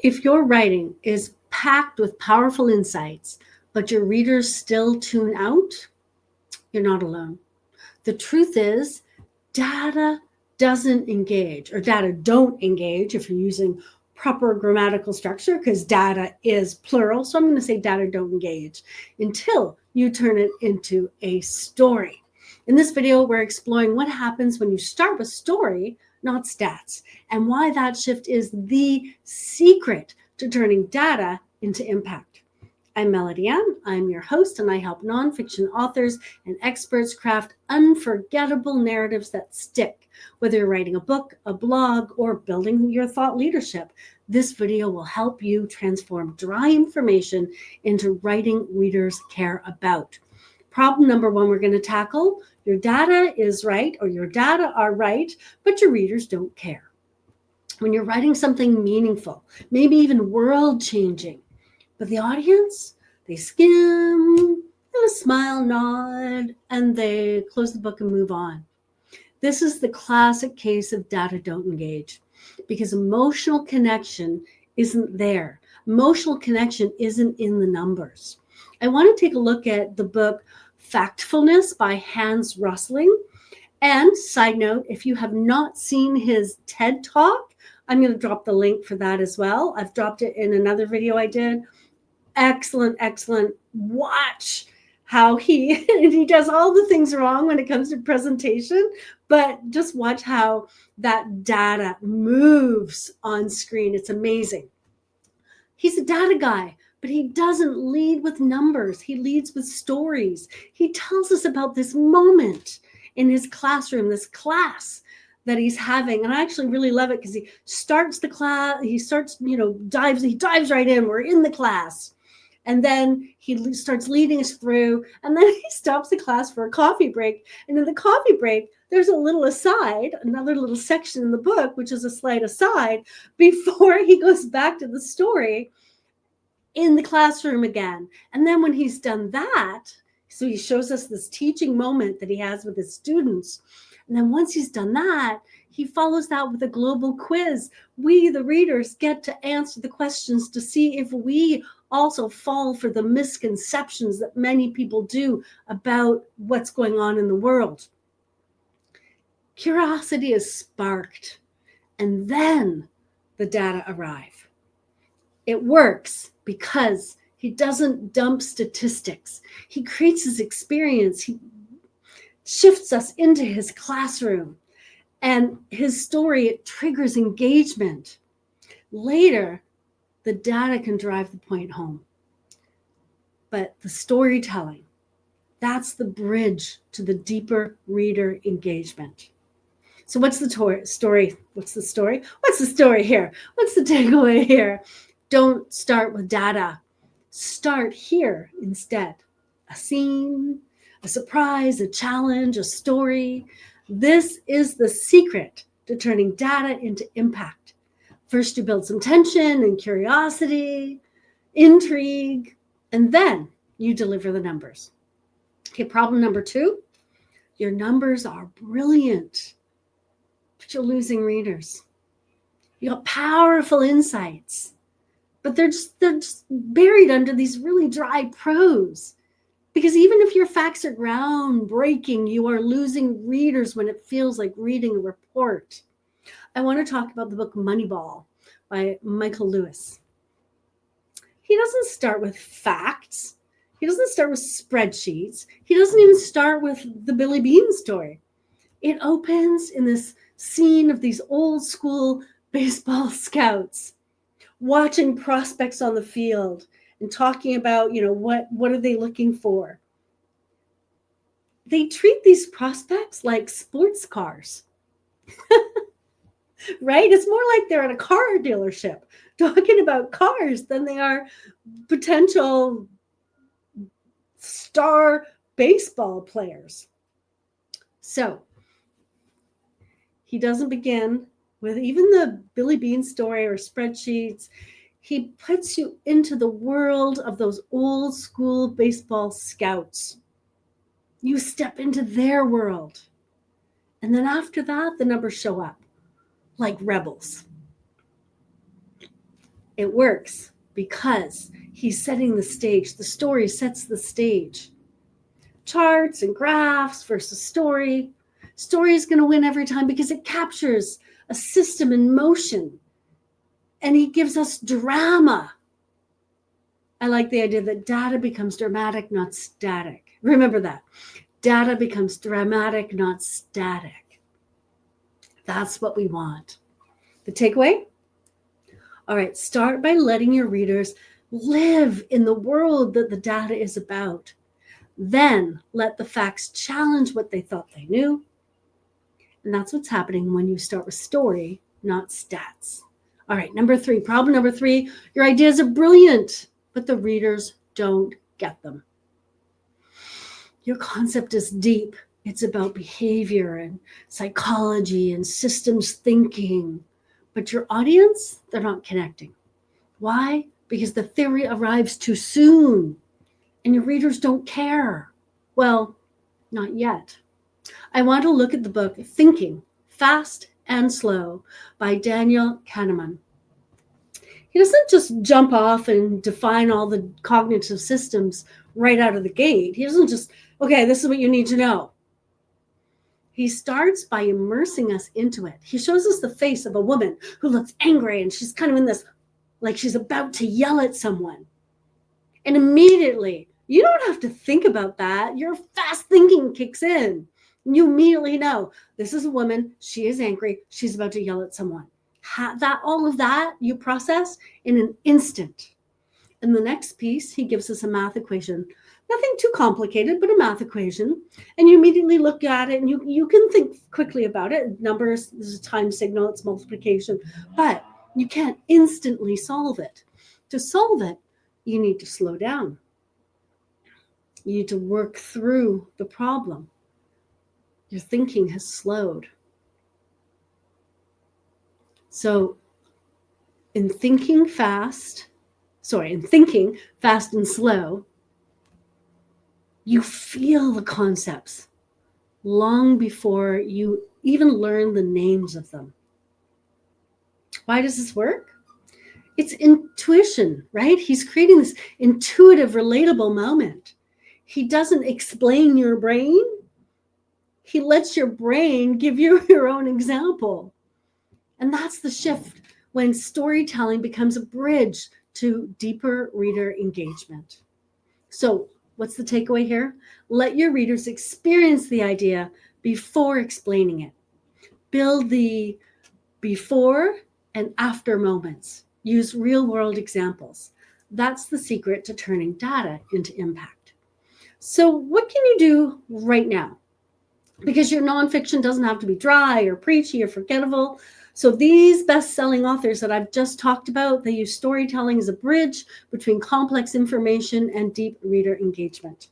If your writing is packed with powerful insights, but your readers still tune out, you're not alone. The truth is, data doesn't engage, or data don't engage if you're using proper grammatical structure, because data is plural. So I'm going to say data don't engage until you turn it into a story. In this video, we're exploring what happens when you start with story, not stats, and why that shift is the secret to turning data into impact. I'm Melody Ann. I'm your host, and I help nonfiction authors and experts craft unforgettable narratives that stick. Whether you're writing a book, a blog, or building your thought leadership, this video will help you transform dry information into writing readers care about. Problem number one we're going to tackle: your data is right, or your data are right, but your readers don't care. When you're writing something meaningful, maybe even world-changing, but the audience, they skim and a smile, nod, and they close the book and move on. This is the classic case of data don't engage, because emotional connection isn't there. Emotional connection isn't in the numbers. I want to take a look at the book Factfulness by Hans Rosling. And side note, if you have not seen his TED Talk, I'm going to drop the link for that as well. I've dropped it in another video I did. Excellent, excellent. Watch how he does all the things wrong when it comes to presentation, but just watch how that data moves on screen. It's amazing. He's a data guy, but he doesn't lead with numbers. He leads with stories. He tells us about this moment in his classroom, this class that he's having. And I actually really love it because he starts the class, he dives right in. We're in the class. And then he starts leading us through, and then he stops the class for a coffee break. And in the coffee break, there's a little aside, another little section in the book, which is a slight aside, before he goes back to the story in the classroom again. And then when he's done that, so he shows us this teaching moment that he has with his students. And then once he's done that, he follows that with a global quiz. We, the readers, get to answer the questions to see if we also fall for the misconceptions that many people do about what's going on in the world. Curiosity is sparked, and then the data arrive. It works because he doesn't dump statistics. He creates his experience. He shifts us into his classroom, and his story, it triggers engagement. Later, the data can drive the point home. But the storytelling, that's the bridge to the deeper reader engagement. So what's the story? What's the story? What's the story here? What's the takeaway here? Don't start with data. Start here instead. A scene, a surprise, a challenge, a story. This is the secret to turning data into impact. First, you build some tension and curiosity, intrigue, and then you deliver the numbers. Okay, problem number two, your numbers are brilliant, but you're losing readers. You got powerful insights, but they're just buried under these really dry prose. Because even if your facts are groundbreaking, you are losing readers when it feels like reading a report. I want to talk about the book Moneyball by Michael Lewis. He doesn't start with facts. He doesn't start with spreadsheets. He doesn't even start with the Billy Beane story. It opens in this scene of these old school baseball scouts watching prospects on the field and talking about, what are they looking for? They treat these prospects like sports cars. Right? It's more like they're at a car dealership talking about cars than they are potential star baseball players. So he doesn't begin with even the Billy Beane story or spreadsheets. He puts you into the world of those old school baseball scouts. You step into their world. And then after that, the numbers show up like rebels. It works because he's setting the stage. The story sets the stage. Charts and graphs versus story. Story is going to win every time because it captures a system in motion. And he gives us drama. I like the idea that data becomes dramatic, not static. Remember that. Data becomes dramatic, not static. That's what we want. The takeaway? All right, start by letting your readers live in the world that the data is about. Then let the facts challenge what they thought they knew. And that's what's happening when you start with story, not stats. All right, problem number 3, your ideas are brilliant, but the readers don't get them. Your concept is deep. It's about behavior and psychology and systems thinking. But your audience, they're not connecting. Why? Because the theory arrives too soon and your readers don't care. Well, not yet. I want to look at the book Thinking, Fast and Slow by Daniel Kahneman. He doesn't just jump off and define all the cognitive systems right out of the gate. He doesn't just, okay, this is what you need to know. He starts by immersing us into it. He shows us the face of a woman who looks angry and she's kind of in this, like she's about to yell at someone. And immediately, you don't have to think about that. Your fast thinking kicks in. You immediately know this is a woman. She is angry. She's about to yell at someone. All of that you process in an instant. In the next piece, he gives us a math equation. Nothing too complicated, but a math equation. And you immediately look at it and you can think quickly about it. Numbers, there's a time signal, it's multiplication, but you can't instantly solve it. To solve it, you need to slow down. You need to work through the problem. Your thinking has slowed. So in thinking fast and slow, you feel the concepts long before you even learn the names of them. Why does this work? It's intuition, right? He's creating this intuitive, relatable moment. He doesn't explain your brain. He lets your brain give you your own example. And that's the shift when storytelling becomes a bridge to deeper reader engagement. So what's the takeaway here? Let your readers experience the idea before explaining it. Build the before and after moments. Use real-world examples. That's the secret to turning data into impact. So what can you do right now? Because your nonfiction doesn't have to be dry or preachy or forgettable. So these best-selling authors that I've just talked about, they use storytelling as a bridge between complex information and deep reader engagement.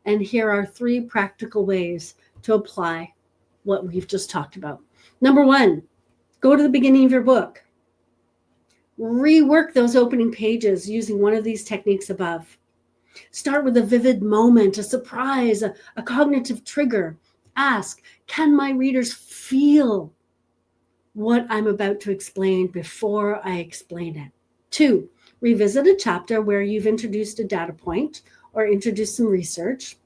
And here are 3 practical ways to apply what we've just talked about. Number 1, go to the beginning of your book. Rework those opening pages using one of these techniques above. Start with a vivid moment, a surprise, a cognitive trigger. Ask, can my readers feel what I'm about to explain before I explain it? 2, revisit a chapter where you've introduced a data point or introduced some research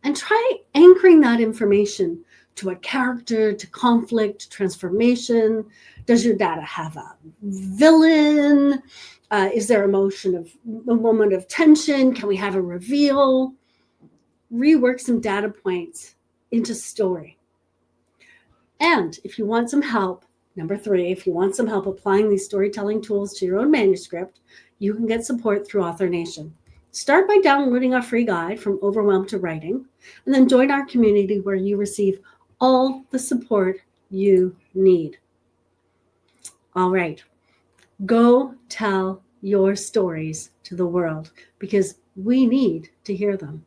and try anchoring that information to a character, to conflict, transformation. Does your data have a villain? Is there a moment of tension? Can we have a reveal? Rework some data points into story. And if you want some help, number 3, if you want some help applying these storytelling tools to your own manuscript, you can get support through Author Nation. Start by downloading our free guide From Overwhelmed to Writing, and then join our community where you receive all the support you need. All right, go tell your stories to the world because we need to hear them.